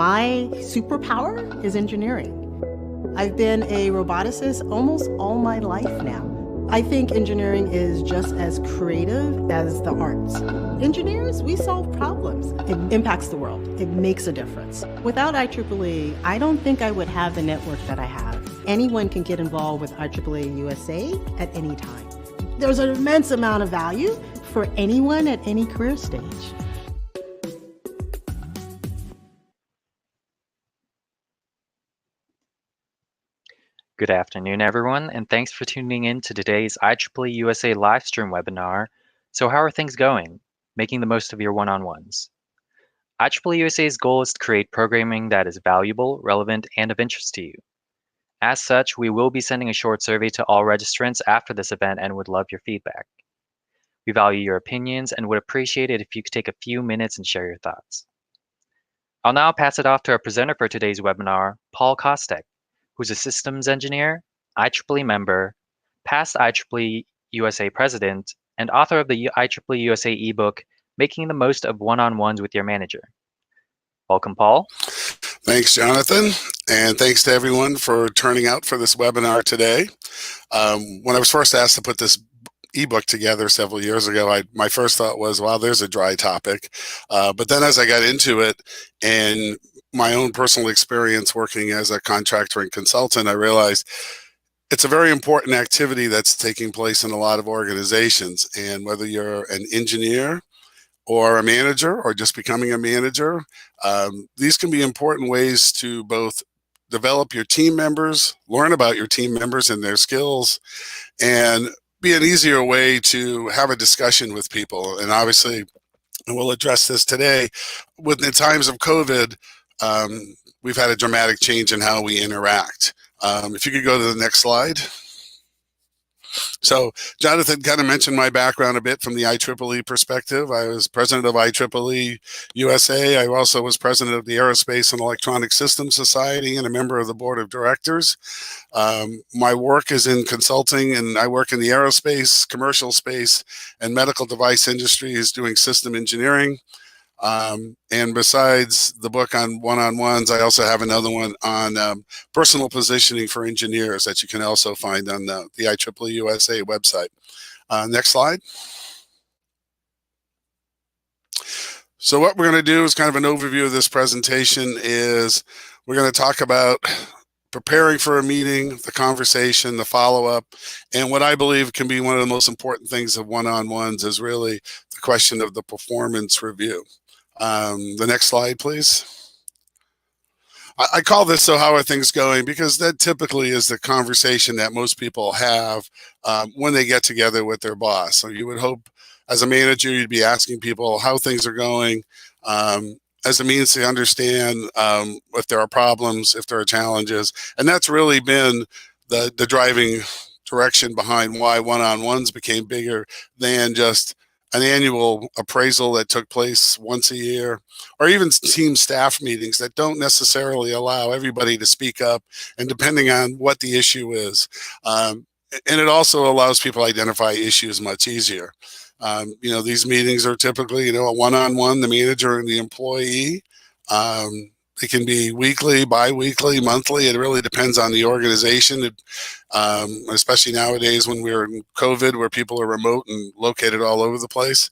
My superpower is engineering. I've been a roboticist almost all my life now. I think engineering is just as creative as the arts. Engineers, we solve problems. It impacts the world. It makes a difference. Without IEEE, I don't think I would have the network that I have. Anyone can get involved with IEEE USA at any time. There's an immense amount of value for anyone at any career stage. Good afternoon, everyone, and thanks for tuning in to today's IEEE USA livestream webinar. So how are things going? Making the most of your one-on-ones. IEEE USA's goal is to create programming that is valuable, relevant, and of interest to you. As such, we will be sending a short survey to all registrants after this event and would love your feedback. We value your opinions and would appreciate it if you could take a few minutes and share your thoughts. I'll now pass it off to our presenter for today's webinar, Paul Kostek, who's a systems engineer, IEEE member, past IEEE USA president, and author of the IEEE USA ebook, Making the Most of One-on-Ones with Your Manager. Welcome, Paul. Thanks, Jonathan, and thanks to everyone for turning out for this webinar today. When I was first asked to put this ebook together several years ago, my first thought was, wow, there's a dry topic. But then as I got into it and my own personal experience working as a contractor and consultant, I realized it's a very important activity that's taking place in a lot of organizations. And whether you're an engineer or a manager or just becoming a manager, these can be important ways to both develop your team members, learn about your team members and their skills, and be an easier way to have a discussion with people. And obviously, we'll address this today. With the times of COVID, we've had a dramatic change in how we interact. If you could go to the next slide. So Jonathan kind of mentioned my background a bit from the IEEE perspective. I was president of IEEE USA. I also was president of the Aerospace and Electronic Systems Society and a member of the board of directors. My work is in consulting, and I work in the aerospace, commercial space, and medical device industries doing system engineering. And besides the book on one-on-ones, I also have another one on personal positioning for engineers that you can also find on the IEEE USA website. Next slide. So what we're going to do is kind of an overview of this presentation. Is we're going to talk about preparing for a meeting, the conversation, the follow-up, and what I believe can be one of the most important things of one-on-ones is really the question of the performance review. The next slide, please. I call this "So how are things going?" because that typically is the conversation that most people have when they get together with their boss. So you would hope as a manager, you'd be asking people how things are going as a means to understand if there are problems, if there are challenges. And that's really been the driving direction behind why one-on-ones became bigger than just an annual appraisal that took place once a year, or even team staff meetings that don't necessarily allow everybody to speak up, and depending on what the issue is. And it also allows people to identify issues much easier. These meetings are typically, a one-on-one, the manager and the employee. It can be weekly, bi-weekly, monthly. It really depends on the organization, especially nowadays when we're in COVID, where people are remote and located all over the place.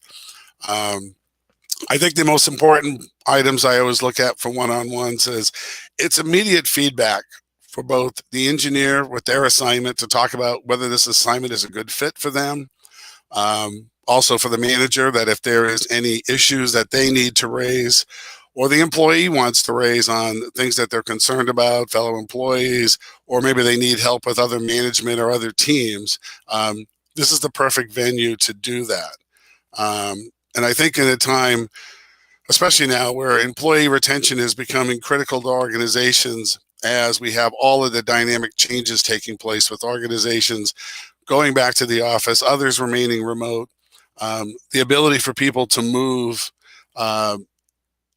I think the most important items I always look at for one-on-ones is it's immediate feedback for both the engineer with their assignment to talk about whether this assignment is a good fit for them. Also for the manager, that if there is any issues that they need to raise, or the employee wants to raise on things that they're concerned about, fellow employees, or maybe they need help with other management or other teams, this is the perfect venue to do that. And I think in a time, especially now, where employee retention is becoming critical to organizations, as we have all of the dynamic changes taking place with organizations going back to the office, others remaining remote, the ability for people to move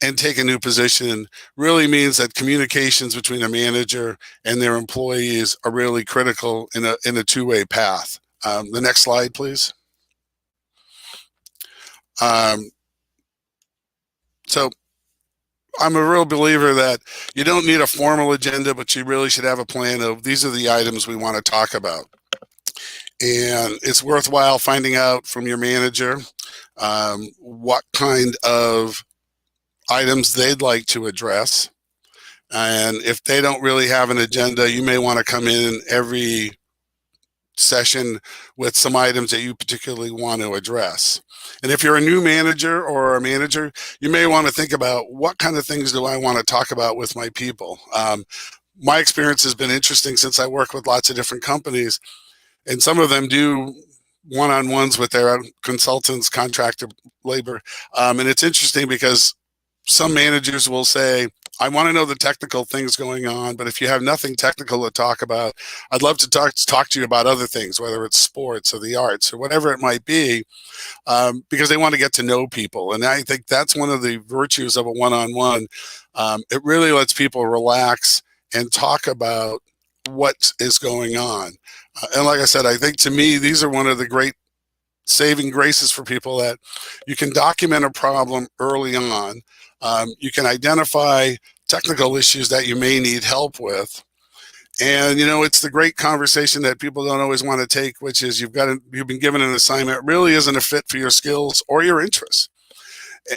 and take a new position really means that communications between a manager and their employees are really critical in a two-way path. The next slide, please. So I'm a real believer that you don't need a formal agenda, but you really should have a plan of these are the items we want to talk about. And it's worthwhile finding out from your manager what kind of items they'd like to address. And if they don't really have an agenda, you may want to come in every session with some items that you particularly want to address. And if you're a new manager or a manager, you may want to think about what kind of things do I want to talk about with my people. My experience has been interesting since I work with lots of different companies, and some of them do one-on-ones with their consultants, contractor labor. And it's interesting because some managers will say, I want to know the technical things going on, but if you have nothing technical to talk about, I'd love to talk to you about other things, whether it's sports or the arts or whatever it might be, because they want to get to know people. And I think that's one of the virtues of a one-on-one. It really lets people relax and talk about what is going on. And like I said, I think to me, these are one of the great saving graces for people, that you can document a problem early on. You can identify technical issues that you may need help with. And, you know, it's the great conversation that people don't always want to take, which is you've been given an assignment, it really isn't a fit for your skills or your interests.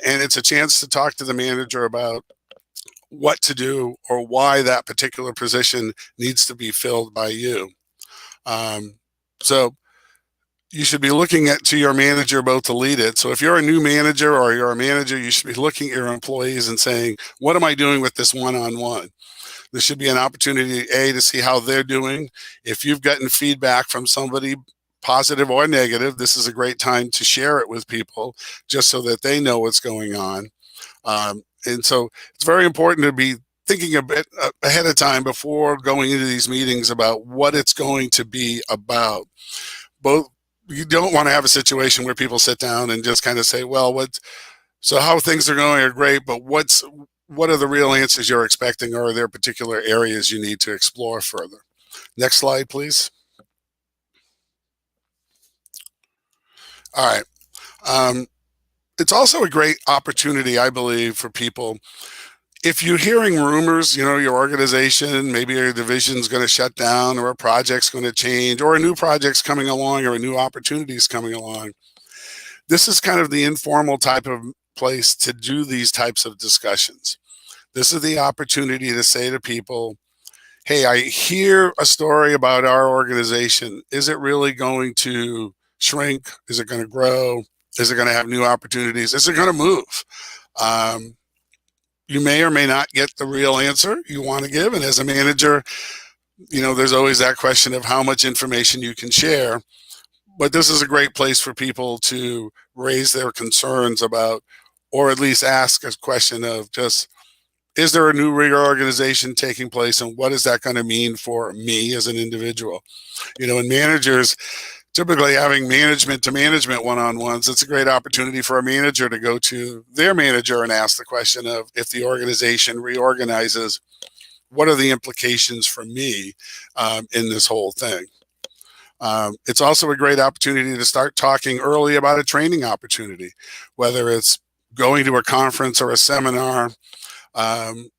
And it's a chance to talk to the manager about what to do or why that particular position needs to be filled by you. So you should be looking to your manager both to lead it. So if you're a new manager or you're a manager, you should be looking at your employees and saying, what am I doing with this one-on-one? There should be an opportunity, to see how they're doing. If you've gotten feedback from somebody, positive or negative, this is a great time to share it with people just so that they know what's going on. And so it's very important to be thinking a bit ahead of time before going into these meetings about what it's going to be about. You don't want to have a situation where people sit down and just kind of say, well, so how things are going are great, but what are the real answers you're expecting, or are there particular areas you need to explore further? Next slide, please. All right. It's also a great opportunity, I believe, for people. If you're hearing rumors, you know, your organization, maybe your division's going to shut down, or a project's going to change, or a new project's coming along, or a new opportunity's coming along, this is kind of the informal type of place to do these types of discussions. This is the opportunity to say to people, hey, I hear a story about our organization. Is it really going to shrink? Is it going to grow? Is it going to have new opportunities? Is it going to move? You may or may not get the real answer you want to give. And as a manager, you know, there's always that question of how much information you can share. But this is a great place for people to raise their concerns about, or at least ask a question of just, is there a new reorganization taking place, and what is that going to mean for me as an individual? You know, and managers, typically having management to management one-on-ones, it's a great opportunity for a manager to go to their manager and ask the question of, if the organization reorganizes, what are the implications for me in this whole thing? It's also a great opportunity to start talking early about a training opportunity, whether it's going to a conference or a seminar. And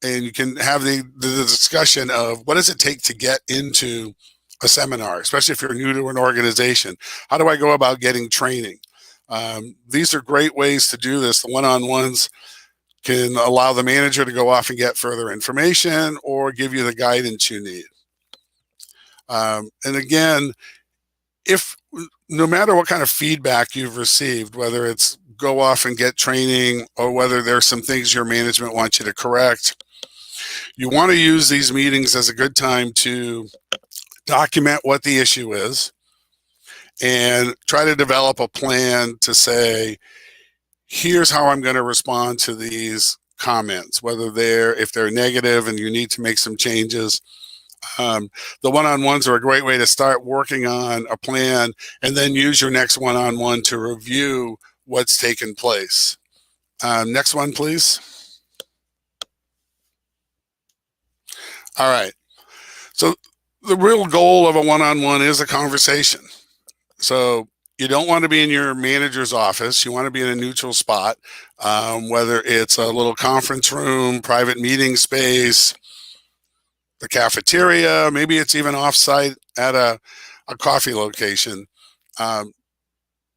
you can have the discussion of, what does it take to get into a seminar, especially if you're new to an organization? How do I go about getting training? These are great ways to do this. The one-on-ones can allow the manager to go off and get further information, or give you the guidance you need. And again, no matter what kind of feedback you've received, whether it's go off and get training, or whether there's some things your management wants you to correct, you want to use these meetings as a good time to document what the issue is and try to develop a plan to say, here's how I'm going to respond to these comments, if they're negative and you need to make some changes. The one-on-ones are a great way to start working on a plan, and then use your next one-on-one to review what's taken place. Next one, please. All right. So the real goal of a one-on-one is a conversation. So You don't want to be in your manager's office. You want to be in a neutral spot, whether it's a little conference room, private meeting space, the cafeteria, maybe it's even offsite at a coffee location. Um,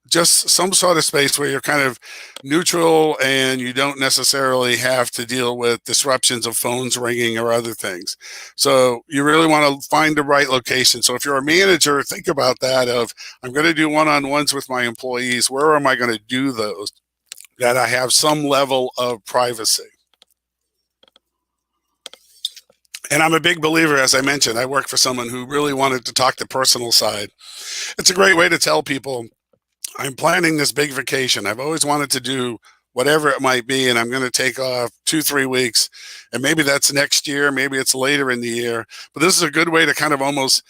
just some sort of space where you're kind of neutral and you don't necessarily have to deal with disruptions of phones ringing or other things. So you really want to find the right location. So if you're a manager, think about that of, I'm going to do one-on-ones with my employees. Where am I going to do those? That I have some level of privacy. And I'm a big believer, as I mentioned, I work for someone who really wanted to talk the personal side. It's a great way to tell people, I'm planning this big vacation. I've always wanted to do whatever it might be, and I'm going to take off 2-3 weeks. And maybe that's next year, maybe it's later in the year. But this is a good way to kind of almost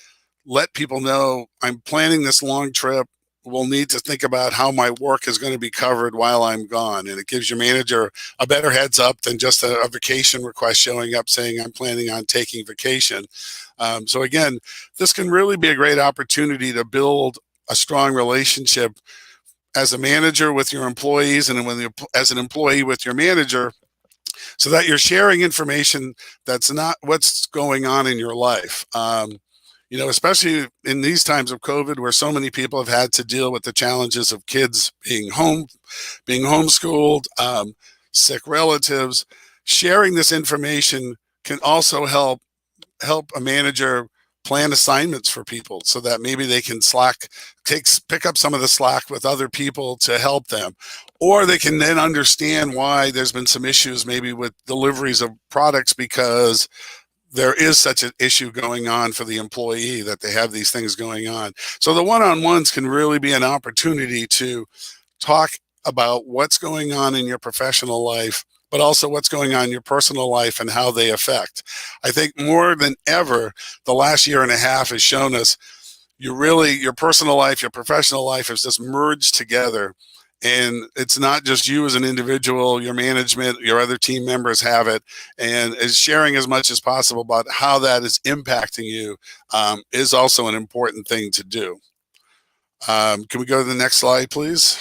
let people know I'm planning this long trip. We'll need to think about how my work is going to be covered while I'm gone. And it gives your manager a better heads up than just a vacation request showing up saying I'm planning on taking vacation. So again, this can really be a great opportunity to build a strong relationship as a manager with your employees and as an employee with your manager, so that you're sharing information that's not what's going on in your life. Especially in these times of COVID, where so many people have had to deal with the challenges of kids being homeschooled, sick relatives. Sharing this information can also help a manager plan assignments for people so that maybe they can pick up some of the slack with other people to help them. Or they can then understand why there's been some issues maybe with deliveries of products because there is such an issue going on for the employee that they have these things going on. So the one-on-ones can really be an opportunity to talk about what's going on in your professional life, but also what's going on in your personal life and how they affect. I think more than ever, the last year and a half has shown us your personal life, your professional life has just merged together. And it's not just you as an individual, your management, your other team members have it, and is sharing as much as possible about how that is impacting you is also an important thing to do. Can we go to the next slide, please?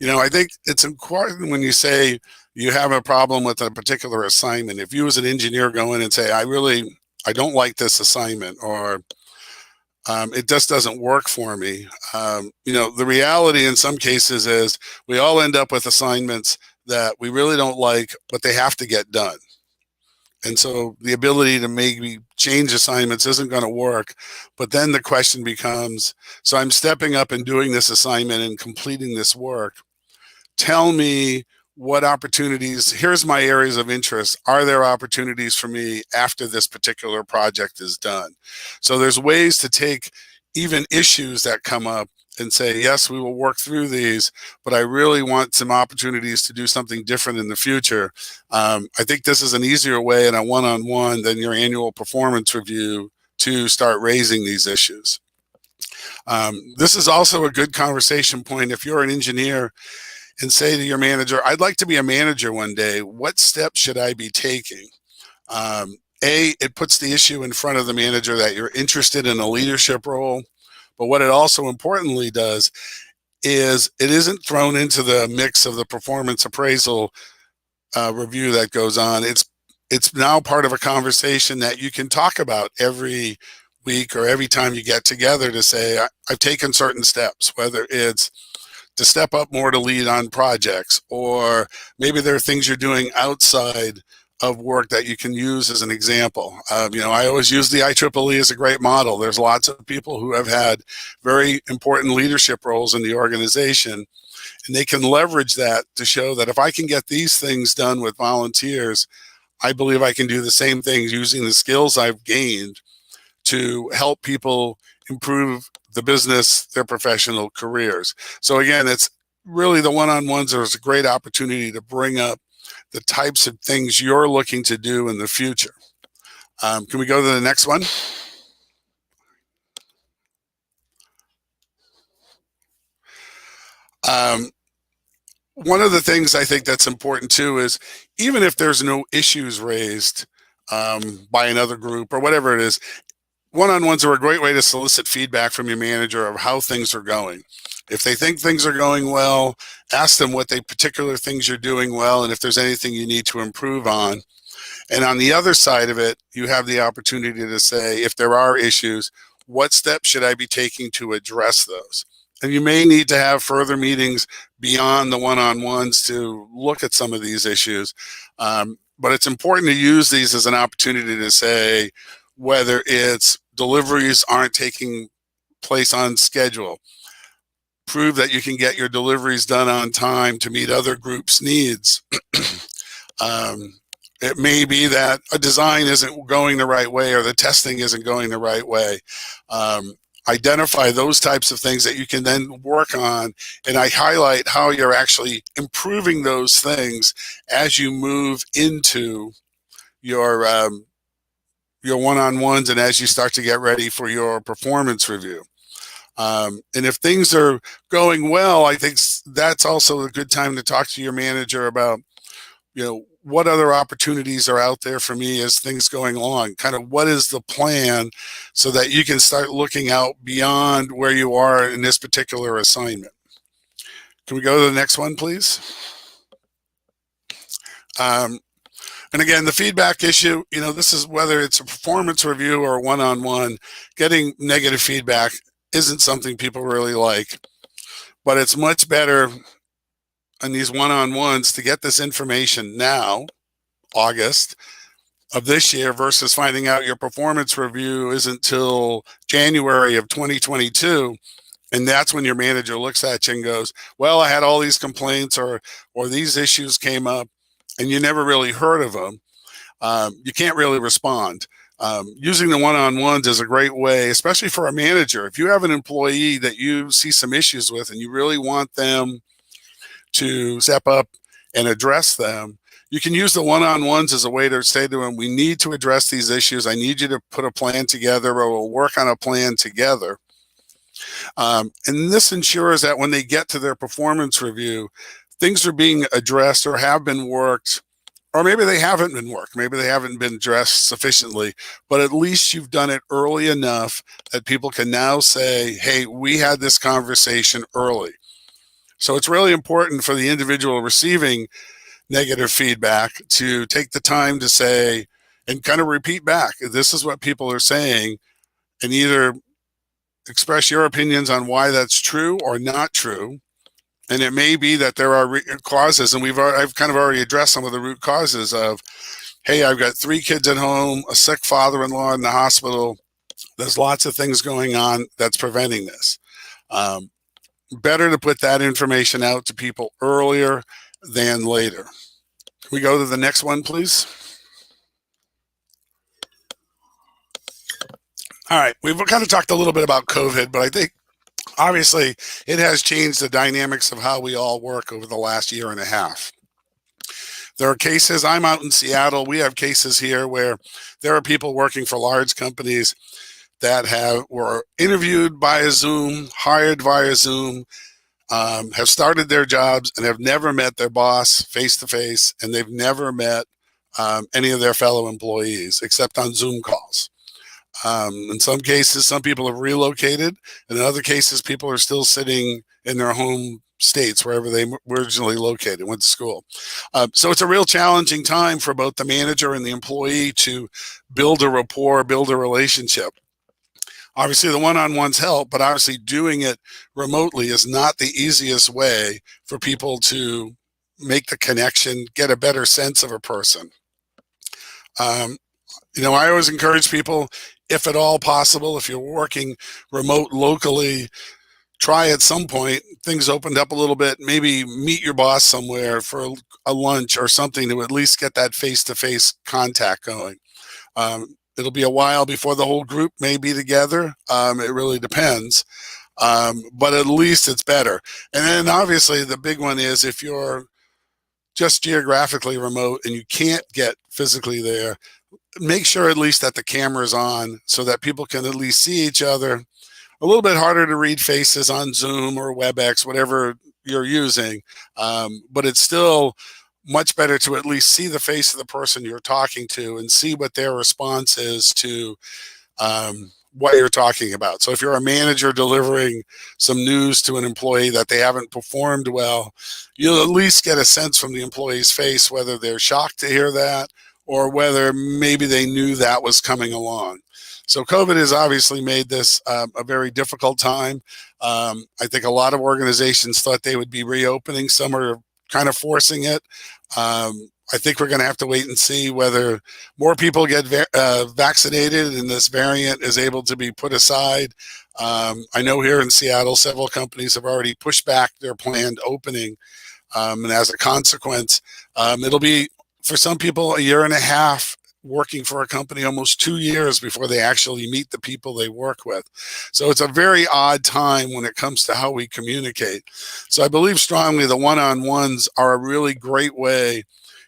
I think it's important when you say you have a problem with a particular assignment. If you as an engineer go in and say, I don't like this assignment, or it just doesn't work for me. The reality in some cases is we all end up with assignments that we really don't like, but they have to get done. And so the ability to maybe change assignments isn't going to work. But then the question becomes, so I'm stepping up and doing this assignment and completing this work. Tell me what opportunities, here's my areas of interest. Are there opportunities for me after this particular project is done? So there's ways to take even issues that come up and say, yes, we will work through these, but I really want some opportunities to do something different in the future. I think this is an easier way in a one-on-one than your annual performance review to start raising these issues. This is also a good conversation point if you're an engineer and say to your manager, I'd like to be a manager one day. What steps should I be taking? It puts the issue in front of the manager that you're interested in a leadership role. But what it also importantly does is it isn't thrown into the mix of the performance appraisal review that goes on. It's now part of a conversation that you can talk about every week or every time you get together to say, I've taken certain steps, whether it's to step up more to lead on projects, or maybe there are things you're doing outside of work that you can use as an example. I always use the Ieee as a great model. There's lots of people who have had very important leadership roles in the organization, and they can leverage that to show that if I can get these things done with volunteers, I believe I can do the same things using the skills I've gained to help people improve the business, their professional careers. So again, it's really the one-on-ones are a great opportunity to bring up the types of things you're looking to do in the future. Can we go to the next one? One of the things I think that's important too is even if there's no issues raised by another group or whatever it is, one-on-ones are a great way to solicit feedback from your manager of how things are going. If they think things are going well, ask them what particular things you're doing well and if there's anything you need to improve on. And on the other side of it, you have the opportunity to say, if there are issues, what steps should I be taking to address those? And you may need to have further meetings beyond the one-on-ones to look at some of these issues. But it's important to use these as an opportunity to say whether it's deliveries aren't taking place on schedule, prove that you can get your deliveries done on time to meet other groups' needs. It may be that a design isn't going the right way or the testing isn't going the right way. Identify those types of things that you can then work on, and I highlight how you're actually improving those things as you move into your one-on-ones and as you start to get ready for your performance review. And if things are going well, I think that's also a good time to talk to your manager about, what other opportunities are out there for me as things going along? Kind of what is the plan so that you can start looking out beyond where you are in this particular assignment? Can we go to the next one, please? And again, the feedback issue, this is whether it's a performance review or a one-on-one, getting negative feedback isn't something people really like, but it's much better on these one-on-ones to get this information now, August of this year, versus finding out your performance review isn't till January of 2022. And that's when your manager looks at you and goes, well, I had all these complaints or these issues came up and you never really heard of them. You can't really respond. Using the one-on-ones is a great way, especially for a manager. If you have an employee that you see some issues with and you really want them to step up and address them, you can use the one-on-ones as a way to say to them, we need to address these issues. I need you to put a plan together, or we'll work on a plan together. And this ensures that when they get to their performance review, things are being addressed or have been worked, or maybe they haven't been worked. Maybe they haven't been addressed sufficiently, but at least you've done it early enough that people can now say, hey, we had this conversation early. So it's really important for the individual receiving negative feedback to take the time to say and kind of repeat back, this is what people are saying, and either express your opinions on why that's true or not true. And it may be that there are causes, and I've kind of already addressed some of the root causes of, hey, I've got 3 kids at home, a sick father-in-law in the hospital. There's lots of things going on that's preventing this. Better to put that information out to people earlier than later. Can we go to the next one, please? All right, we've kind of talked a little bit about COVID, but I think obviously it has changed the dynamics of how we all work over the last year and a half. There are cases, I'm out in Seattle, we have cases here where there are people working for large companies that were interviewed via Zoom, hired via Zoom, have started their jobs and have never met their boss face-to-face, and they've never met any of their fellow employees except on Zoom calls. In some cases, some people have relocated, and in other cases, people are still sitting in their home states, wherever they were originally located, went to school. So it's a real challenging time for both the manager and the employee to build a rapport, build a relationship. Obviously, the one-on-ones help, but obviously doing it remotely is not the easiest way for people to make the connection, get a better sense of a person. I always encourage people, if at all possible, if you're working remote locally, try at some point, things opened up a little bit, maybe meet your boss somewhere for a lunch or something to at least get that face-to-face contact going. It'll be a while before the whole group may be together. It really depends, but at least it's better. And then obviously the big one is if you're just geographically remote and you can't get physically there, make sure at least that the camera's on so that people can at least see each other. A little bit harder to read faces on Zoom or WebEx, whatever you're using, but it's still much better to at least see the face of the person you're talking to and see what their response is to what you're talking about. So if you're a manager delivering some news to an employee that they haven't performed well, you'll at least get a sense from the employee's face whether they're shocked to hear that or whether maybe they knew that was coming along. So COVID has obviously made this a very difficult time. I think a lot of organizations thought they would be reopening. Some are kind of forcing it. I think we're going to have to wait and see whether more people get vaccinated and this variant is able to be put aside. I know here in Seattle, several companies have already pushed back their planned opening. And as a consequence, it'll be, for some people, a year and a half working for a company, almost 2 years before they actually meet the people they work with. So it's a very odd time when it comes to how we communicate. So I believe strongly the one-on-ones are a really great way,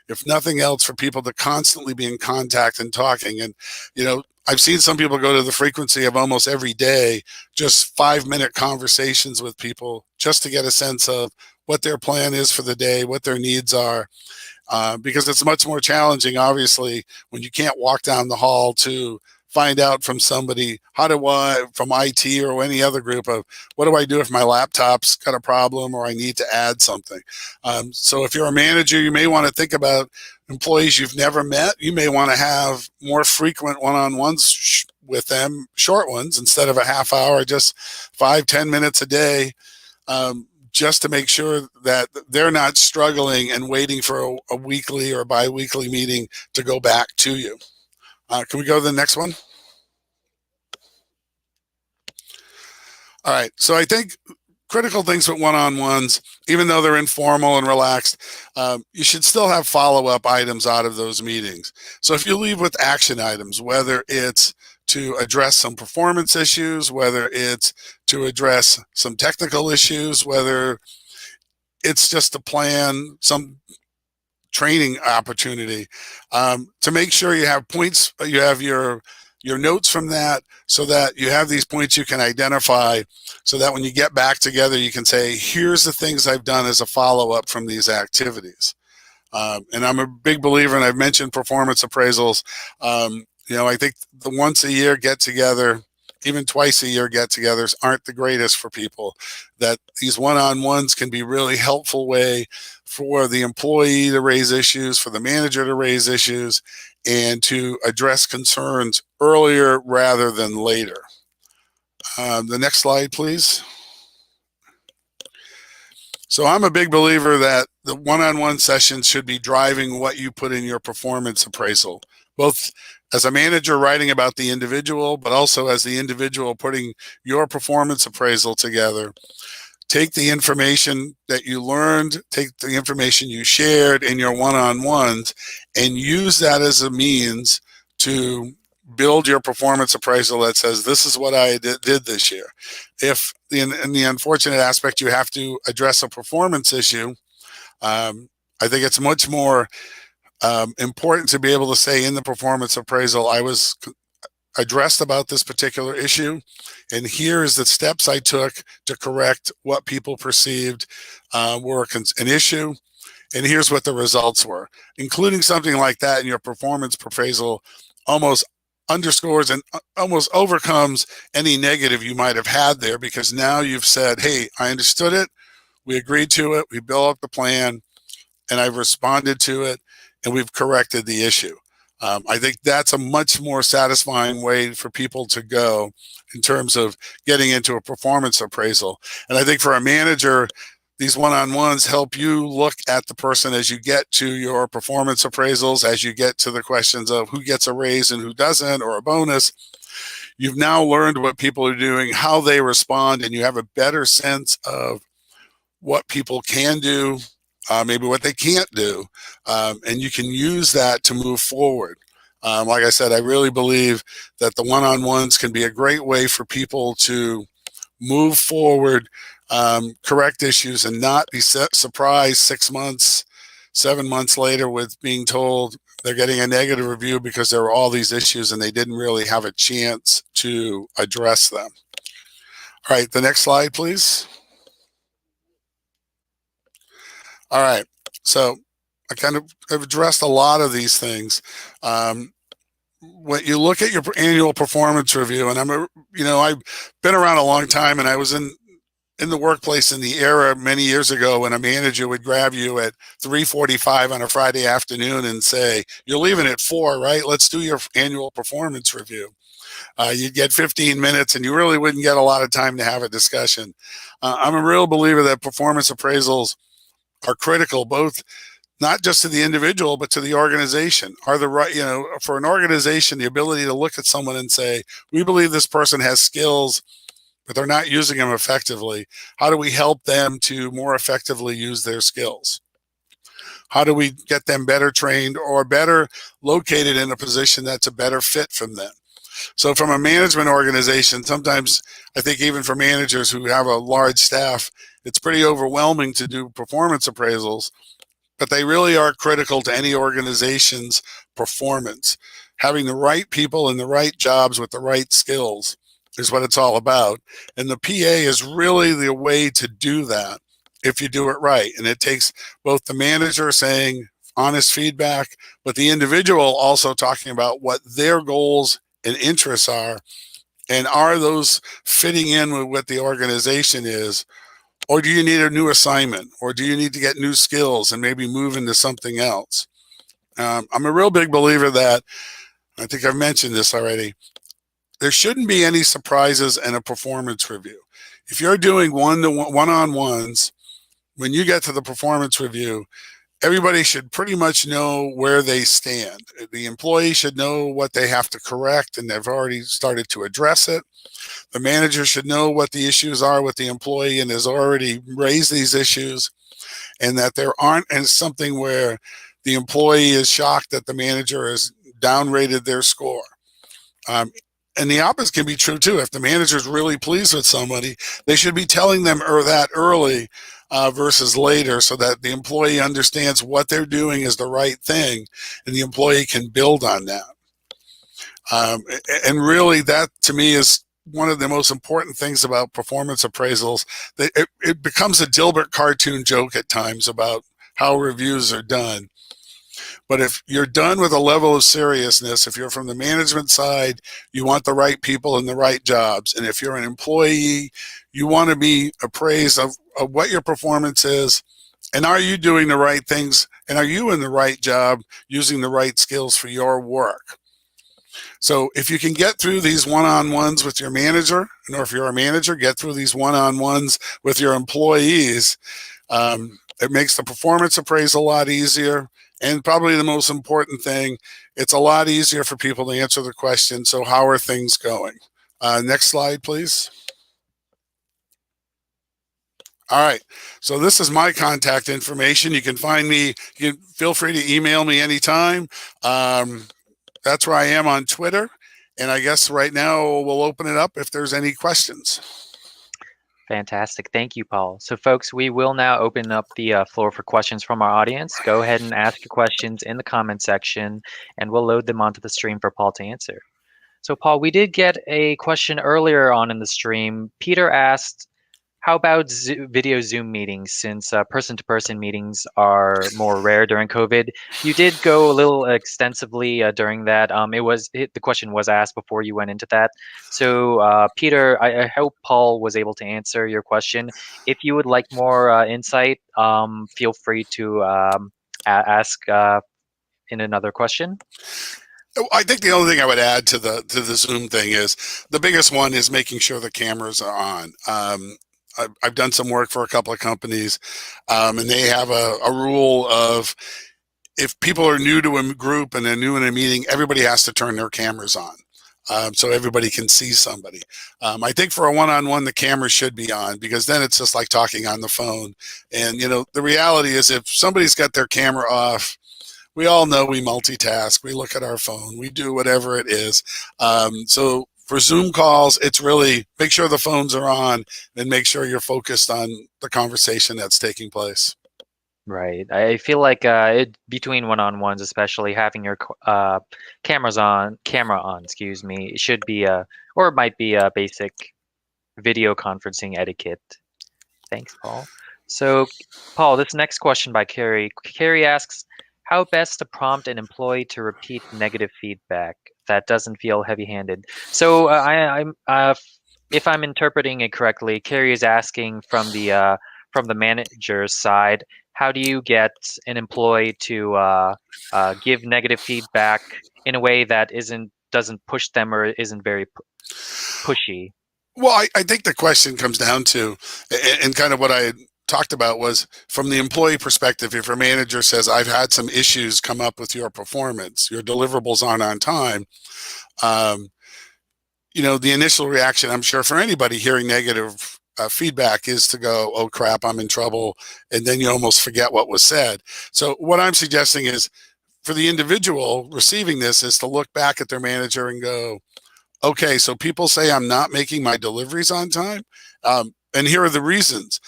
if nothing else, for people to constantly be in contact and talking. And, you know, I've seen some people go to the frequency of almost every day, just 5-minute conversations with people just to get a sense of what their plan is for the day, what their needs are. Because it's much more challenging, obviously, when you can't walk down the hall to find out from somebody, how do I, from IT or any other group, of what do I do if my laptop's got a problem or I need to add something. So if you're a manager, you may want to think about employees you've never met. You may want to have more frequent one-on-ones with them, short ones, instead of a half hour, just 5-10 minutes a day. Just to make sure that they're not struggling and waiting for a weekly or bi-weekly meeting to go back to you. Can we go to the next one? All right, so I think critical things with one-on-ones, even though they're informal and relaxed, you should still have follow-up items out of those meetings. So if you leave with action items, whether it's to address some performance issues, whether it's to address some technical issues, whether it's just to plan some training opportunity, to make sure you have points, you have your notes from that, so that you have these points you can identify, so that when you get back together, you can say, here's the things I've done as a follow-up from these activities. And I'm a big believer, and I've mentioned performance appraisals. You know, I think the once a year get together, even twice a year get togethers aren't the greatest for people. That these one-on-ones can be really helpful way for the employee to raise issues, for the manager to raise issues, and to address concerns earlier rather than later. The next slide, please. So I'm a big believer that the one-on-one sessions should be driving what you put in your performance appraisal, both as a manager writing about the individual, but also as the individual putting your performance appraisal together. Take the information that you learned, take the information you shared in your one-on-ones, and use that as a means to build your performance appraisal that says, this is what I did this year. If in the unfortunate aspect you have to address a performance issue, I think it's much more important to be able to say in the performance appraisal, I was addressed about this particular issue, and here's the steps I took to correct what people perceived were an issue, and here's what the results were. Including something like that in your performance appraisal almost underscores and almost overcomes any negative you might have had there, because now you've said, hey, I understood it, we agreed to it, we built up the plan, and I've responded to it, and we've corrected the issue. I think that's a much more satisfying way for people to go in terms of getting into a performance appraisal. And I think for a manager, these one-on-ones help you look at the person as you get to your performance appraisals, as you get to the questions of who gets a raise and who doesn't, or a bonus. You've now learned what people are doing, how they respond, and you have a better sense of what people can do, maybe what they can't do, and you can use that to move forward. Like I said, I really believe that the one-on-ones can be a great way for people to move forward, correct issues, and not be surprised 6 months, 7 months later with being told they're getting a negative review because there were all these issues and they didn't really have a chance to address them. All right, the next slide, please. All right, so I kind of have addressed a lot of these things. when you look at your annual performance review, and I've been around a long time, and I was in the workplace in the era many years ago when a manager would grab you at 3:45 on a Friday afternoon and say, "You're leaving at 4, right? Let's do your annual performance review." You'd get 15 minutes, and you really wouldn't get a lot of time to have a discussion. I'm a real believer that performance appraisals are critical, both not just to the individual, but to the organization. Are the right, for an organization, the ability to look at someone and say, we believe this person has skills, but they're not using them effectively. How do we help them to more effectively use their skills? How do we get them better trained or better located in a position that's a better fit from them? So from a management organization, sometimes I think even for managers who have a large staff, it's pretty overwhelming to do performance appraisals, but they really are critical to any organization's performance. Having the right people in the right jobs with the right skills is what it's all about. And the PA is really the way to do that if you do it right. And it takes both the manager saying honest feedback, but the individual also talking about what their goals and interests are, and are those fitting in with what the organization is, or do you need a new assignment, or do you need to get new skills and maybe move into something else? I'm a real big believer that, I think I've mentioned this already, there shouldn't be any surprises in a performance review. If you're doing one-on-ones, when you get to the performance review, everybody should pretty much know where they stand. The employee should know what they have to correct, and they've already started to address it. The manager should know what the issues are with the employee and has already raised these issues, and that there aren't something where the employee is shocked that the manager has downrated their score. And the opposite can be true too. If the manager is really pleased with somebody, they should be telling them that early versus later, so that the employee understands what they're doing is the right thing, and the employee can build on that. And really, that to me is one of the most important things about performance appraisals. It becomes a Dilbert cartoon joke at times about how reviews are done. But if you're done with a level of seriousness, if you're from the management side, you want the right people in the right jobs. And if you're an employee, you want to be appraised of what your performance is, and are you doing the right things, and are you in the right job using the right skills for your work? So if you can get through these one-on-ones with your manager, or if you're a manager, get through these one-on-ones with your employees, it makes the performance appraisal a lot easier. And probably the most important thing, it's a lot easier for people to answer the question, so how are things going? Next slide, please. All right, so this is my contact information. You can find me, you can feel free to email me anytime. That's where I am on Twitter. And I guess right now we'll open it up if there's any questions. Fantastic. Thank you, Paul. So folks, we will now open up the floor for questions from our audience. Go ahead and ask your questions in the comment section, and we'll load them onto the stream for Paul to answer. So Paul, we did get a question earlier on in the stream. Peter asked, how about video Zoom meetings, since person-to-person meetings are more rare during COVID? You did go a little extensively during that. The question was asked before you went into that. So Peter, I hope Paul was able to answer your question. If you would like more insight, feel free to ask in another question. I think the only thing I would add to the Zoom thing is the biggest one is making sure the cameras are on. I've done some work for a couple of companies, and they have a rule of, if people are new to a group and they're new in a meeting, everybody has to turn their cameras on, so everybody can see somebody. I think for a one-on-one, the camera should be on, because then it's just like talking on the phone. And the reality is, if somebody's got their camera off, we all know we multitask, we look at our phone, we do whatever it is. So for Zoom calls, it's really make sure the phones are on and make sure you're focused on the conversation that's taking place. Right. I feel like between one-on-ones, especially having your camera on, excuse me, it should be or it might be a basic video conferencing etiquette. Thanks, Paul. So, Paul, this next question by Carrie. Carrie asks, how best to prompt an employee to repeat negative feedback? that doesn't feel heavy-handed. So if I'm interpreting it correctly, Carrie is asking from the manager's side, how do you get an employee to give negative feedback in a way that doesn't push them or isn't very pushy? Well, I think the question comes down to, and kind of what I had talked about was from the employee perspective, if your manager says, I've had some issues come up with your performance, your deliverables aren't on time, the initial reaction, I'm sure for anybody hearing negative feedback is to go, oh crap, I'm in trouble. And then you almost forget what was said. So what I'm suggesting is for the individual receiving this is to look back at their manager and go, okay, so people say I'm not making my deliveries on time. And here are the reasons.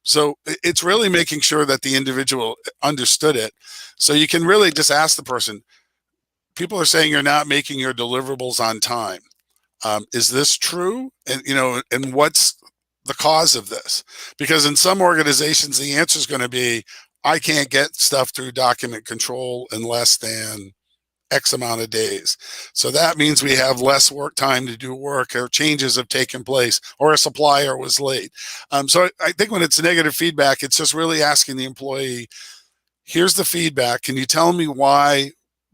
So it's really making sure that the individual understood it. So you can really just ask the person, people are saying you're not making your deliverables on time. Is this true? And, and what's the cause of this? Because in some organizations, the answer is going to be, I can't get stuff through document control in less than X amount of days. So that means we have less work time to do work, or changes have taken place, or a supplier was late. So I think when it's negative feedback, it's just really asking the employee, here's the feedback. Can you tell me why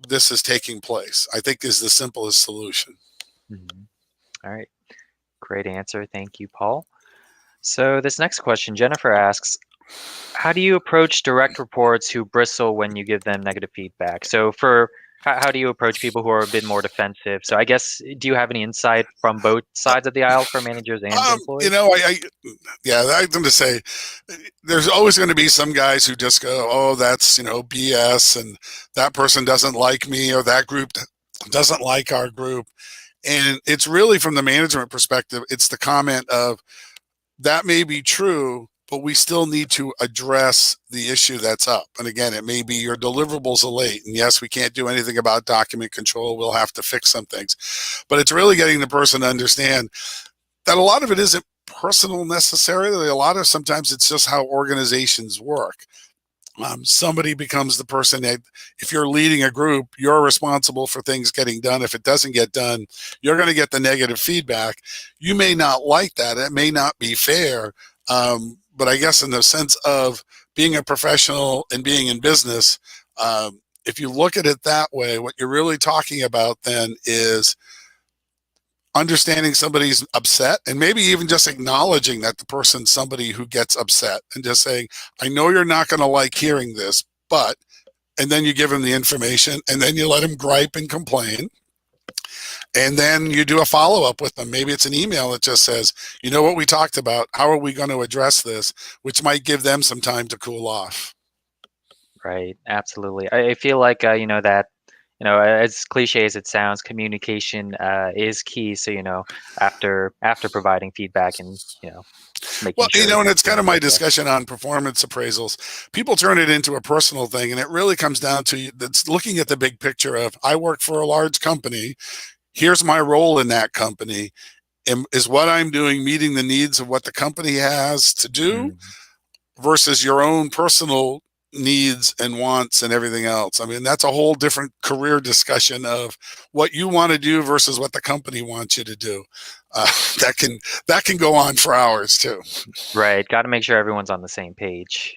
this is taking place? I think is the simplest solution. Mhm. All right. Great answer. Thank you, Paul. So this next question, Jennifer asks, how do you approach direct reports who bristle when you give them negative feedback? So how do you approach people who are a bit more defensive? So I guess, do you have any insight from both sides of the aisle for managers and employees? I'm going to say there's always going to be some guys who just go, oh, that's, BS, and that person doesn't like me, or that group doesn't like our group. And it's really from the management perspective, it's the comment of, that may be true, but we still need to address the issue that's up. And again, it may be your deliverables are late. And yes, we can't do anything about document control. We'll have to fix some things. But it's really getting the person to understand that a lot of it isn't personal necessarily. Sometimes it's just how organizations work. Somebody becomes the person that, if you're leading a group, you're responsible for things getting done. If it doesn't get done, you're going to get the negative feedback. You may not like that. It may not be fair. But I guess in the sense of being a professional and being in business, if you look at it that way, what you're really talking about then is understanding somebody's upset, and maybe even just acknowledging that the person's somebody who gets upset, and just saying, I know you're not going to like hearing this, but, and then you give them the information, and then you let them gripe and complain. And then you do a follow-up with them. Maybe it's an email that just says, you know what we talked about, how are we going to address this, which might give them some time to cool off. Right, absolutely. I feel like as cliche as it sounds, communication is key. So after providing feedback and making sure. And it's kind of my discussion on performance appraisals. People turn it into a personal thing, and it really comes down to that's looking at the big picture of, I work for a large company. Here's my role in that company. And is what I'm doing meeting the needs of what the company has to do versus your own personal needs and wants and everything else? I mean, that's a whole different career discussion of what you want to do versus what the company wants you to do. That can go on for hours too. Right. Got to make sure everyone's on the same page.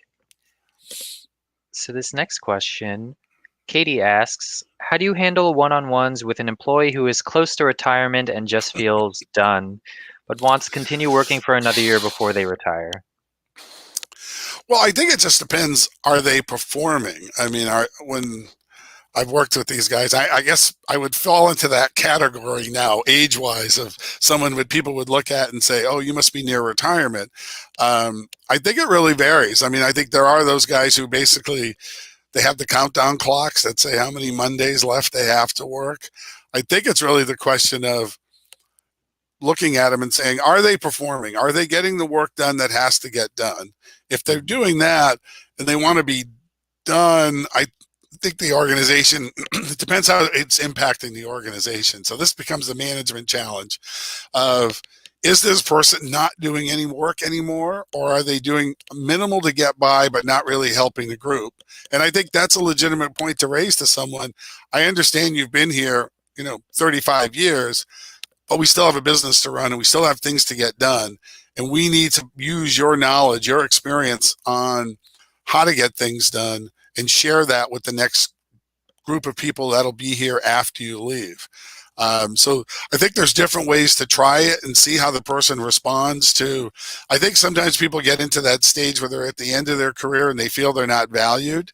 So this next question, Katie asks, how do you handle one-on-ones with an employee who is close to retirement and just feels done, but wants to continue working for another year before they retire? Well, I think it just depends. Are they performing? I mean, when I've worked with these guys, I guess I would fall into that category now, age-wise, of people would look at and say, oh, you must be near retirement. I think it really varies. I mean, I think there are those guys who basically, they have the countdown clocks that say how many Mondays left they have to work. I think it's really the question of looking at them and saying, are they performing? Are they getting the work done that has to get done? If they're doing that and they want to be done, I think the organization, it depends how it's impacting the organization. So this becomes the management challenge of, is this person not doing any work anymore, or are they doing minimal to get by but not really helping the group? And I think that's a legitimate point to raise to someone. I understand you've been here, 35 years, but we still have a business to run and we still have things to get done. And we need to use your knowledge, your experience on how to get things done and share that with the next group of people that'll be here after you leave. So I think there's different ways to try it and see how the person responds to. I think sometimes people get into that stage where they're at the end of their career and they feel they're not valued,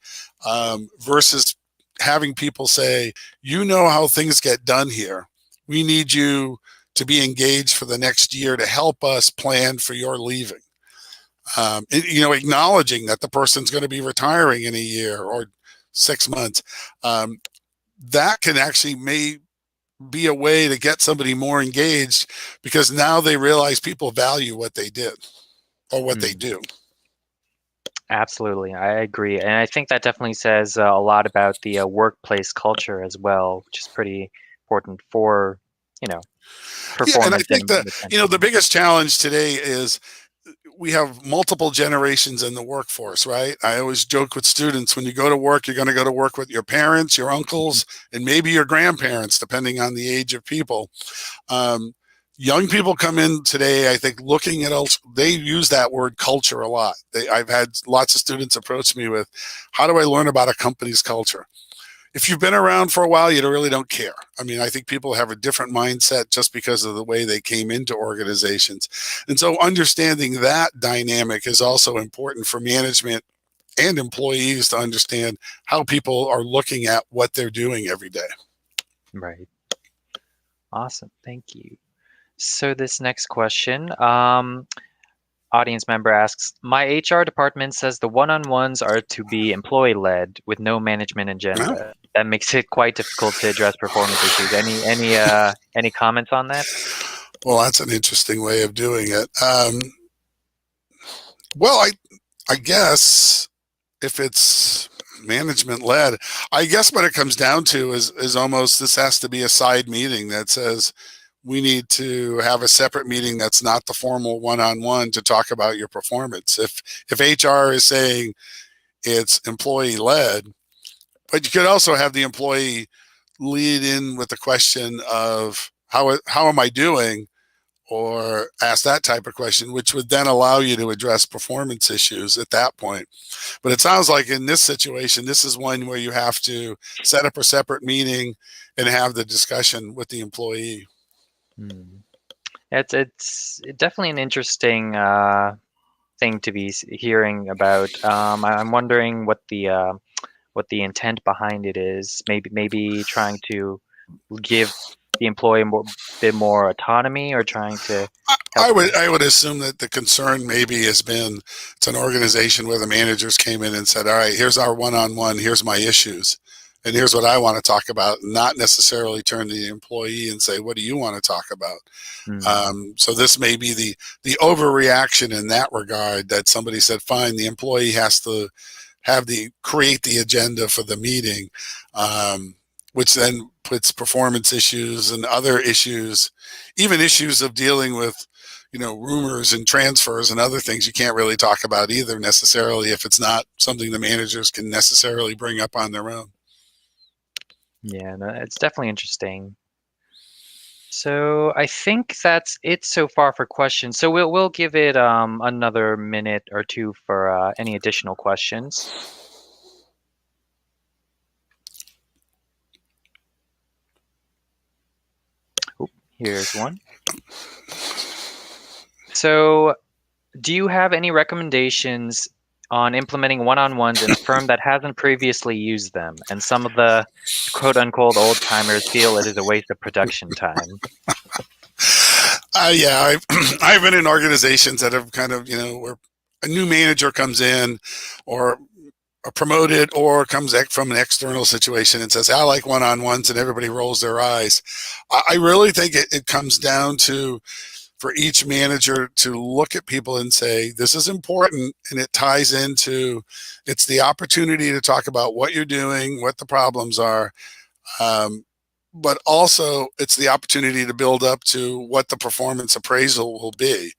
versus having people say, you know how things get done here. We need you to be engaged for the next year to help us plan for your leaving. Acknowledging that the person's going to be retiring in a year or 6 months. That can actually may be a way to get somebody more engaged, because now they realize people value what they did or what they do. Absolutely, I agree, and I think that definitely says a lot about the workplace culture as well, which is pretty important for performance. Yeah, and I think that the biggest challenge today is we have multiple generations in the workforce, right? I always joke with students, when you go to work, you're going to go to work with your parents, your uncles, and maybe your grandparents, depending on the age of people. Young people come in today, I think, looking at, they use that word culture a lot. I've had lots of students approach me with, how do I learn about a company's culture? If you've been around for a while, you really don't care. I mean, I think people have a different mindset just because of the way they came into organizations. And so understanding that dynamic is also important for management and employees to understand how people are looking at what they're doing every day. Right. Awesome. Thank you. So this next question, audience member asks, my HR department says the one-on-ones are to be employee-led with no management agenda. That makes it quite difficult to address performance issues. Any comments on that? Well, that's an interesting way of doing it. Well, I guess if it's management-led, I guess what it comes down to is almost, this has to be a side meeting that says, we need to have a separate meeting that's not the formal one-on-one to talk about your performance. If HR is saying it's employee-led, but you could also have the employee lead in with the question of how am I doing, or ask that type of question, which would then allow you to address performance issues at that point. But it sounds like in this situation, this is one where you have to set up a separate meeting and have the discussion with the employee. It's definitely an interesting thing to be hearing about. I'm wondering what the intent behind it is. Maybe trying to give the employee a bit more autonomy, or trying to I would assume that the concern maybe has been, it's an organization where the managers came in and said, all right, here's our one-on-one, here's my issues, and here's what I want to talk about, not necessarily turn to the employee and say, what do you want to talk about? So this may be the overreaction in that regard, that somebody said, fine, the employee has to create the agenda for the meeting, which then puts performance issues and other issues, even issues of dealing with, rumors and transfers and other things you can't really talk about either necessarily, if it's not something the managers can necessarily bring up on their own. Yeah, no, it's definitely interesting. So I think that's it so far for questions. So we'll give it another minute or two for any additional questions. Here's one. So, do you have any recommendations on implementing one-on-ones in a firm that hasn't previously used them, and some of the quote-unquote old-timers feel it is a waste of production time? Yeah, I've been in organizations that have kind of, where a new manager comes in, or promoted, or comes from an external situation and says, I like one-on-ones, and everybody rolls their eyes. I really think it comes down to, for each manager to look at people and say, this is important, and it ties into, it's the opportunity to talk about what you're doing, what the problems are, but also it's the opportunity to build up to what the performance appraisal will be.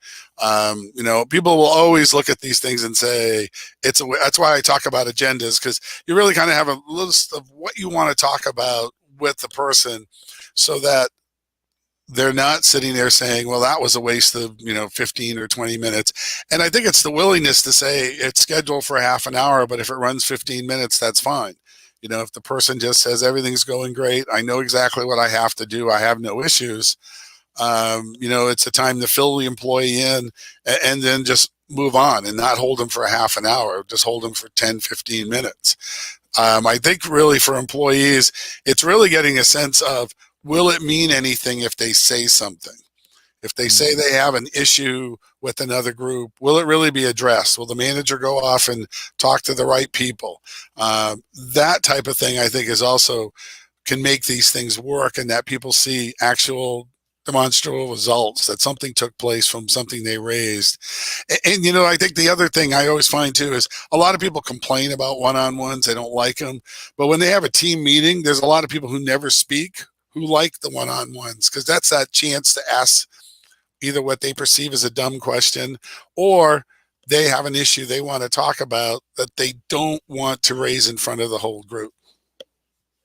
People will always look at these things and say, that's why I talk about agendas, because you really kind of have a list of what you want to talk about with the person, so that they're not sitting there saying, well, that was a waste of 15 or 20 minutes. And I think it's the willingness to say it's scheduled for half an hour, but if it runs 15 minutes, that's fine. If the person just says everything's going great, I know exactly what I have to do, I have no issues, it's a time to fill the employee in and then just move on and not hold them for a half an hour, just hold them for 10, 15 minutes. I think really for employees, it's really getting a sense of, will it mean anything if they say something? If they say they have an issue with another group, will it really be addressed? Will the manager go off and talk to the right people? That type of thing, I think, is also can make these things work, and that people see actual demonstrable results, that something took place from something they raised. And I think the other thing I always find too is a lot of people complain about one-on-ones. They don't like them. But when they have a team meeting, there's a lot of people who never speak who like the one-on-ones, because that's that chance to ask either what they perceive as a dumb question, or they have an issue they want to talk about that they don't want to raise in front of the whole group.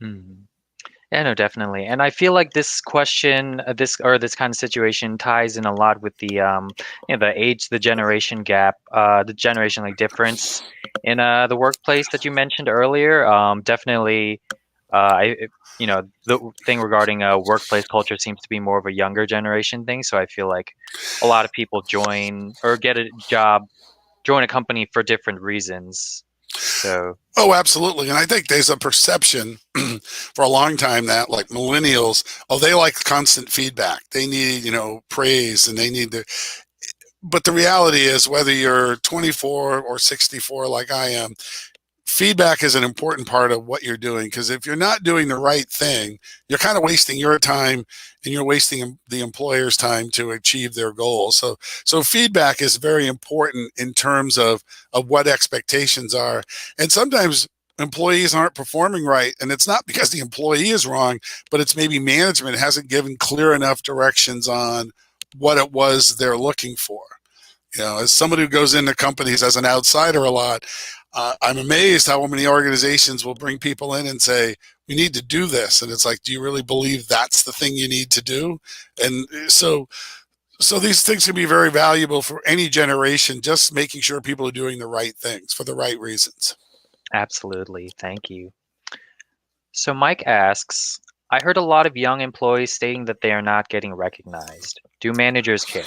Yeah, no, definitely. And I feel like this question, this kind of situation ties in a lot with the the age, the generation gap, the generation difference in the workplace that you mentioned earlier. Definitely, the thing regarding workplace culture seems to be more of a younger generation thing. So I feel like a lot of people join or get a job, join a company for different reasons. So. Oh, absolutely. And I think there's a perception for a long time that millennials, they like constant feedback. They need, praise, and they need to. But the reality is, whether you're 24 or 64 like I am, feedback is an important part of what you're doing, because if you're not doing the right thing, you're kind of wasting your time and you're wasting the employer's time to achieve their goals. So feedback is very important in terms of what expectations are. And sometimes employees aren't performing right, and it's not because the employee is wrong, but it's maybe management hasn't given clear enough directions on what it was they're looking for. As somebody who goes into companies as an outsider a lot, I'm amazed how many organizations will bring people in and say, we need to do this. And it's like, do you really believe that's the thing you need to do? And so these things can be very valuable for any generation, just making sure people are doing the right things for the right reasons. Absolutely. Thank you. So Mike asks, I heard a lot of young employees stating that they are not getting recognized. Do managers care?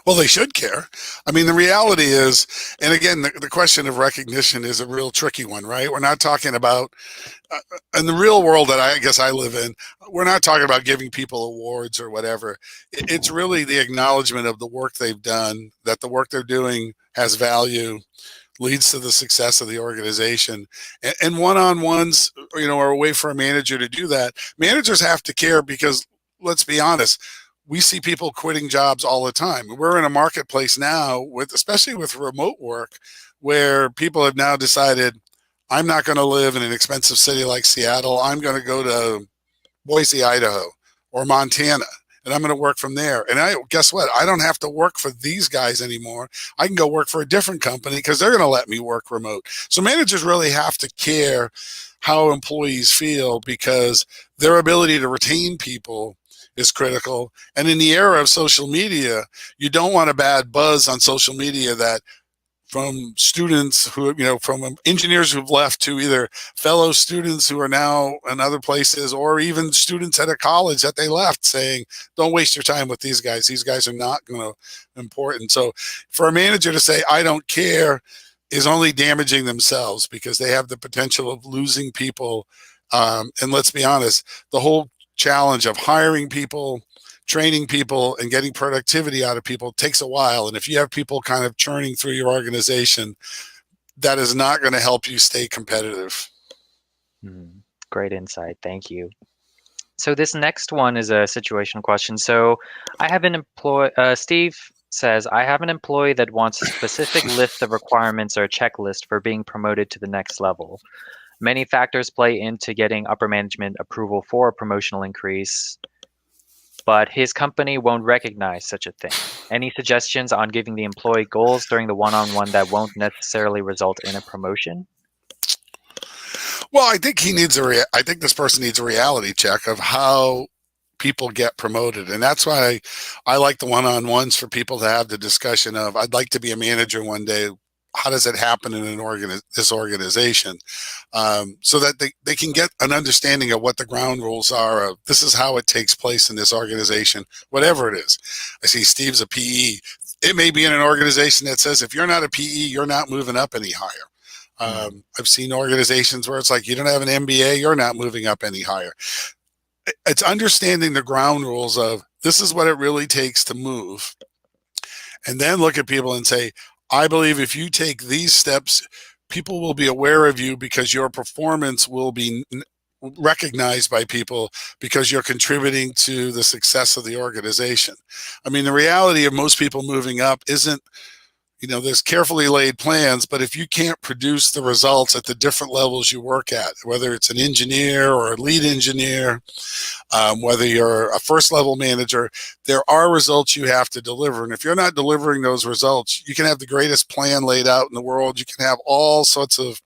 Well, they should care. I mean, the reality is, and again, the question of recognition is a real tricky one, right? We're not talking about, in the real world that I guess I live in, we're not talking about giving people awards or whatever. It's really the acknowledgement of the work they've done, that the work they're doing has value, leads to the success of the organization. And one-on-ones, are a way for a manager to do that. Managers have to care because, let's be honest, we see people quitting jobs all the time. We're in a marketplace now, especially with remote work, where people have now decided, I'm not going to live in an expensive city like Seattle. I'm going to go to Boise, Idaho, or Montana, and I'm going to work from there. And guess what? I don't have to work for these guys anymore. I can go work for a different company because they're going to let me work remote. So managers really have to care how employees feel, because their ability to retain people is critical. And in the era of social media, you don't want a bad buzz on social media that from students who, from engineers who've left to either fellow students who are now in other places, or even students at a college that they left, saying, don't waste your time with these guys. These guys are not going to important. So for a manager to say, I don't care, is only damaging themselves, because they have the potential of losing people. And let's be honest, the whole challenge of hiring people, training people, and getting productivity out of people takes a while. And if you have people kind of churning through your organization, that is not going to help you stay competitive. Great insight. Thank you. So this next one is a situational question. So I have an employee, Steve says, I have an employee that wants a specific list of requirements or a checklist for being promoted to the next level. Many factors play into getting upper management approval for a promotional increase, but his company won't recognize such a thing. Any suggestions on giving the employee goals during the one-on-one that won't necessarily result in a promotion? Well, I think I think this person needs a reality check of how people get promoted. And that's why I like the one-on-ones for people to have the discussion of, I'd like to be a manager one day. How does it happen in this organization? So that they can get an understanding of what the ground rules are of, this is how it takes place in this organization, whatever it is. I see Steve's a PE. It may be in an organization that says, if you're not a PE, you're not moving up any higher. I've seen organizations where it's like, you don't have an MBA, you're not moving up any higher. It's understanding the ground rules of, this is what it really takes to move. And then look at people and say, I believe if you take these steps, people will be aware of you because your performance will be recognized by people because you're contributing to the success of the organization. I mean, the reality of most people moving up isn't, there's carefully laid plans, but if you can't produce the results at the different levels you work at, whether it's an engineer or a lead engineer, whether you're a first level manager, there are results you have to deliver. And if you're not delivering those results, you can have the greatest plan laid out in the world. You can have all sorts of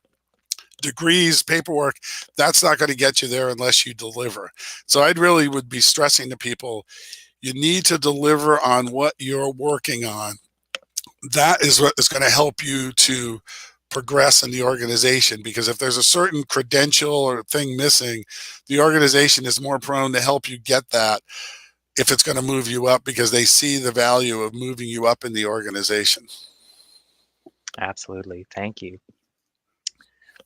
degrees, paperwork. That's not going to get you there unless you deliver. So I'd really would be stressing to people, you need to deliver on what you're working on. That is what is going to help you to progress in the organization, because if there's a certain credential or thing missing, the organization is more prone to help you get that if it's going to move you up, because they see the value of moving you up in the organization. Absolutely. Thank you.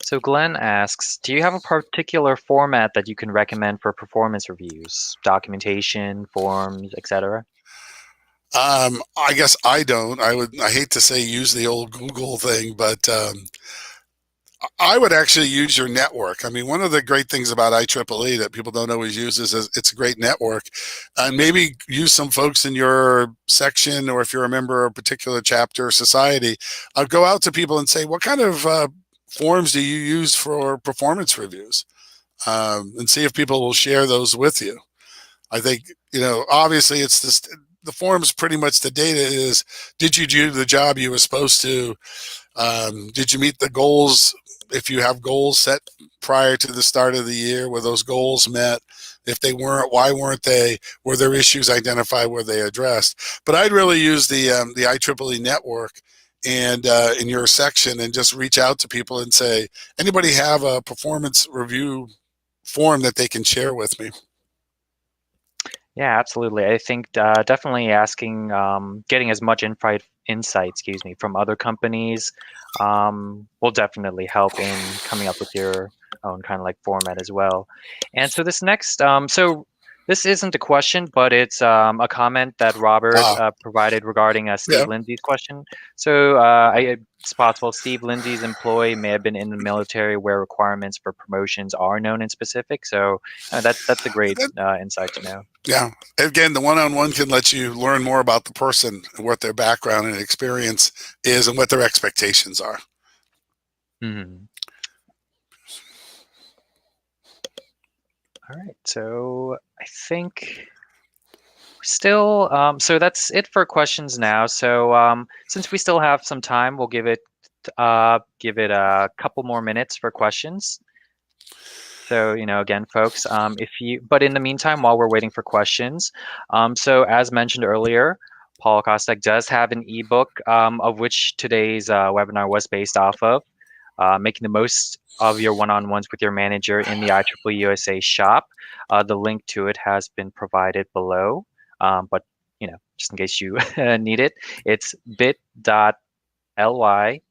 So Glenn asks, do you have a particular format that you can recommend for performance reviews? Documentation, forms, etc.? I guess I don't. I hate to say use the old Google thing, but I would actually use your network. I mean, one of the great things about IEEE that people don't always use is it's a great network. And maybe use some folks in your section, or if you're a member of a particular chapter or society, go out to people and say, what kind of forms do you use for performance reviews? And see if people will share those with you. I think, obviously it's this, the forms pretty much, the data is, did you do the job you were supposed to? Did you meet the goals? If you have goals set prior to the start of the year, were those goals met? If they weren't, why weren't they? Were there issues identified? Were they addressed? But I'd really use the IEEE network and in your section, and just reach out to people and say, anybody have a performance review form that they can share with me? Yeah, absolutely. I think definitely asking, getting as much insight, from other companies will definitely help in coming up with your own kind of like format as well. And so this next, so this isn't a question, but it's a comment that Robert provided regarding Steve Lindsay's question. So it's possible Steve Lindsay's employee may have been in the military where requirements for promotions are known in specific. So that's a great insight to know. Yeah. Again, the one-on-one can let you learn more about the person and what their background and experience is and what their expectations are. Mm-hmm. All right. So I think still, so that's it for questions now. So since we still have some time, we'll give it a couple more minutes for questions. So, again, folks, but in the meantime, while we're waiting for questions, so as mentioned earlier, Paul Kostek does have an ebook of which today's webinar was based off of, making the most of your one-on-ones with your manager in the IEEE USA shop. The link to it has been provided below, but, just in case you need it, it's bit.ly/IEEE.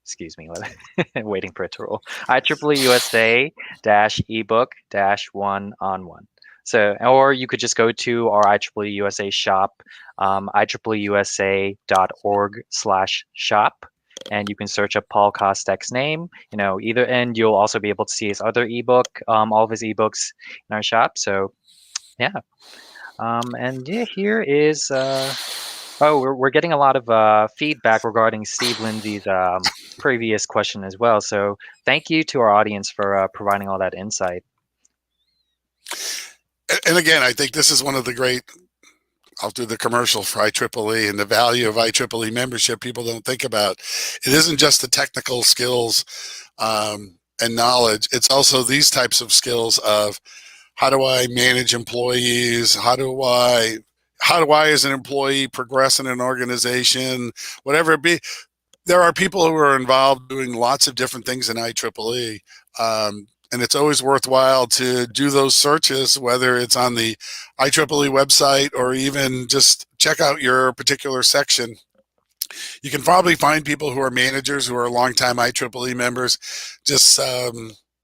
Excuse me, waiting for it to roll. IEEE USA-ebook-1-on-1. So, or you could just go to our IEEE USA shop, IEEEUSA.org/shop, and you can search up Paul Kostek's name, either, and you'll also be able to see his other ebook, all of his ebooks in our shop. So, yeah. And yeah, here is, we're getting a lot of feedback regarding Steve Lindsay's previous question as well. So thank you to our audience for providing all that insight. And again, I think this is one of the great I'll do the commercial for IEEE and the value of IEEE membership people don't think about. It isn't just the technical skills and knowledge. It's also these types of skills of how do I manage employees? How do I as an employee progress in an organization, whatever it be. There are people who are involved doing lots of different things in IEEE. And it's always worthwhile to do those searches, whether it's on the IEEE website or even just check out your particular section. You can probably find people who are managers who are longtime IEEE members. Just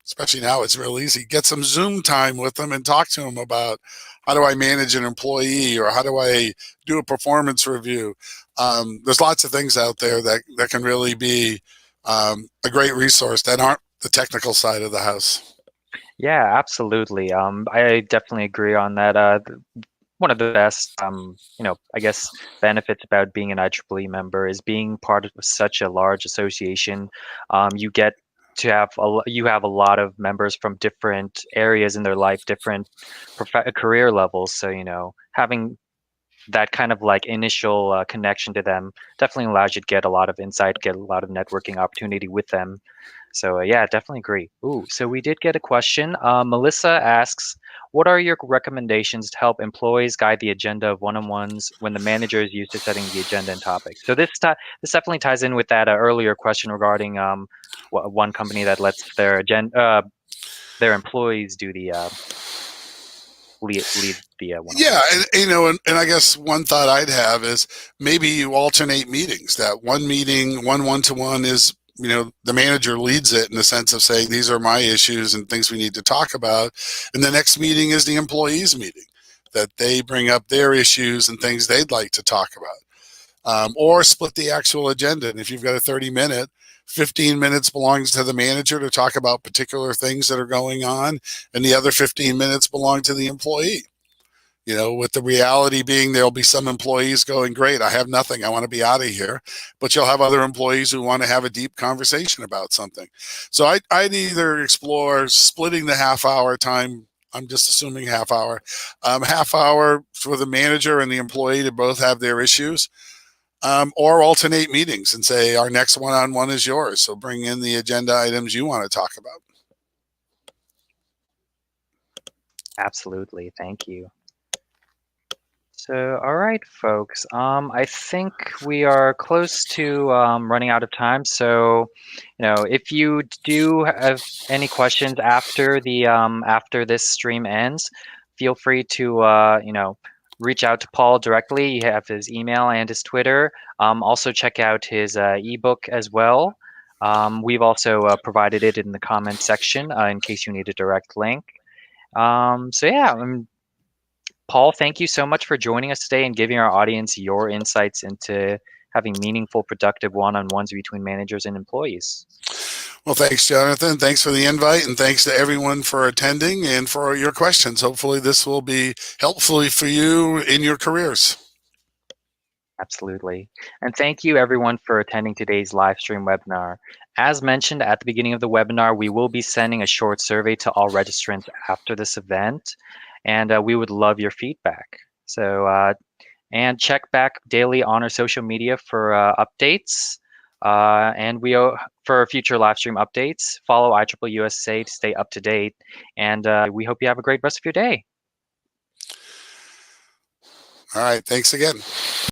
especially now, it's real easy. Get some Zoom time with them and talk to them about how do I manage an employee or how do I do a performance review. There's lots of things out there that can really be a great resource that aren't the technical side of the house. Yeah, absolutely. I definitely agree on that. One of the best, I guess, benefits about being an IEEE member is being part of such a large association. You get to have you have a lot of members from different areas in their life, different career levels. So, having that kind of like initial connection to them definitely allows you to get a lot of insight, get a lot of networking opportunity with them. So yeah, definitely agree. Ooh, so we did get a question. Melissa asks, what are your recommendations to help employees guide the agenda of one-on-ones when the manager is used to setting the agenda and topics? So this definitely ties in with that earlier question regarding one company that lets their employees do the lead the one-on-one. Yeah, and I guess one thought I'd have is maybe you alternate meetings. That one meeting, one-to-one is, the manager leads it in the sense of saying, these are my issues and things we need to talk about. And the next meeting is the employees meeting, that they bring up their issues and things they'd like to talk about. Or split the actual agenda. And if you've got a 30-minute, 15 minutes belongs to the manager to talk about particular things that are going on, and the other 15 minutes belong to the employee. With the reality being there'll be some employees going, great, I have nothing, I want to be out of here. But you'll have other employees who want to have a deep conversation about something. So I'd either explore splitting the half-hour time. I'm just assuming half-hour for the manager and the employee to both have their issues. Or alternate meetings and say, our next one-on-one is yours. So bring in the agenda items you want to talk about. Absolutely. Thank you. So, all right, folks. I think we are close to running out of time. So, if you do have any questions after the after this stream ends, feel free to reach out to Paul directly. You have his email and his Twitter. Also, check out his ebook as well. We've also provided it in the comment section in case you need a direct link. So yeah. Paul, thank you so much for joining us today and giving our audience your insights into having meaningful, productive one-on-ones between managers and employees. Well, thanks, Jonathan. Thanks for the invite, and thanks to everyone for attending and for your questions. Hopefully this will be helpful for you in your careers. Absolutely. And thank you everyone for attending today's live stream webinar. As mentioned at the beginning of the webinar, we will be sending a short survey to all registrants after this event, and we would love your feedback. So, and check back daily on our social media for updates, and for future live stream updates. Follow IEEE USA to stay up to date, and we hope you have a great rest of your day. All right, thanks again.